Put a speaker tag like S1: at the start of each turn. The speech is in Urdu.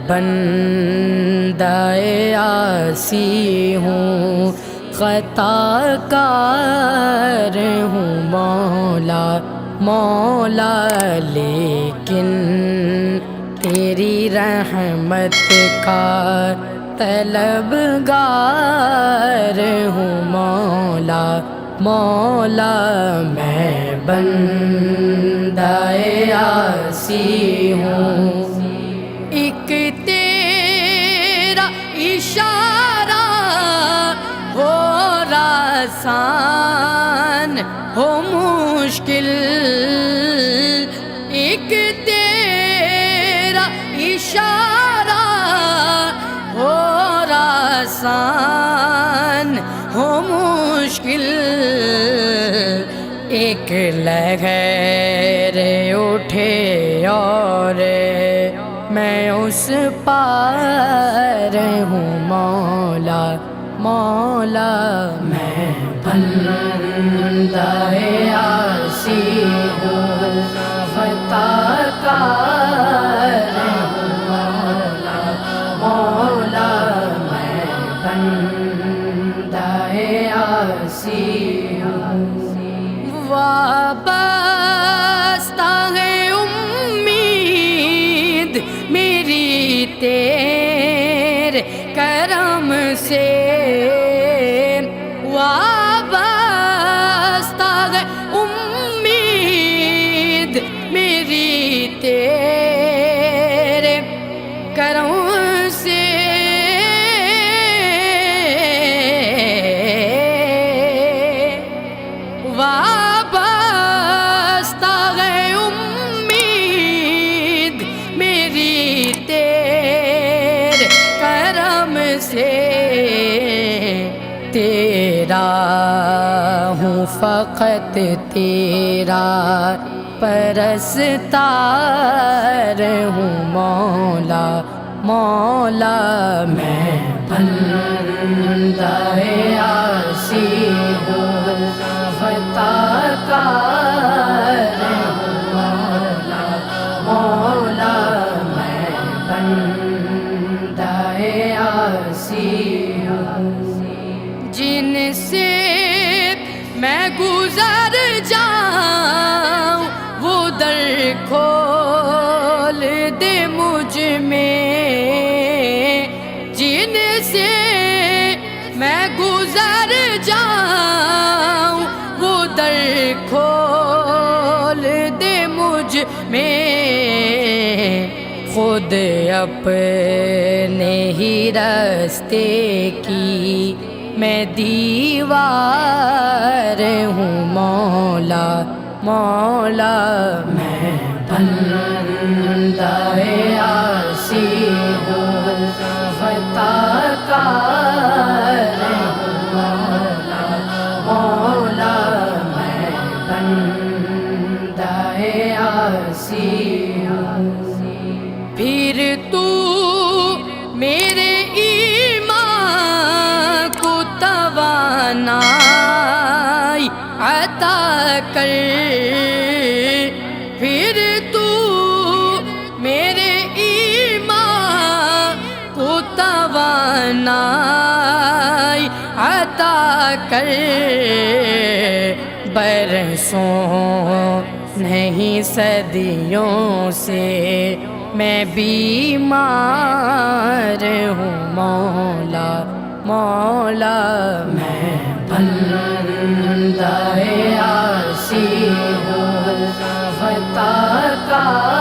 S1: بندہ عاصی ہوں، خطا کار ہوں مولا مولا، لیکن تیری رحمت کا طلبگار ہوں مولا مولا، میں بندہ عاصی ہوں۔ ایک تیرا اشارہ ہو آسان ہو مشکل، ایک تیرا اشارہ ہو آسان ہو مشکل، ایک لہر اٹھے اور میں اس پار ہوں مولا مولا، میں بندہ عاصی ہوں، خطا کار ہوں مولا مولا، میں بندہ عاصی ہوں۔ وابستہ ہے امید میری تیرے کرم سے، وابستہ ہے امید میری تیرے کرم سے، وابستہ ہے امید میری تیرے کرم سے، تیرا ہوں فقط تیرا پرستار ہوں مولا مولا، میں بندہ عاصی ہوں، خطا کار ہوں مولا مولا، میں بندہ عاصی ہوں۔ جن سے میں گزر جاؤں وہ در کھول دے مجھ میں، جن سے میں گزر جاؤں وہ در کھول دے مجھ میں، خود اپنے ہی راستے کی میں دیوار ہوں مولا مولا، میں بندہ عاصی ہوں، خطا کار ہوں مولا مولا، میں بندہ عاصی ہوں۔ پھر تو میرے ایمان کو توانائی عطا کر، پھر تو میرے ایمان کو توانائی عطا کر، برسوں نہیں صدیوں سے میں بیمار ہوں مولا مولا، میں بندہ عاصی ہوں، خطا کار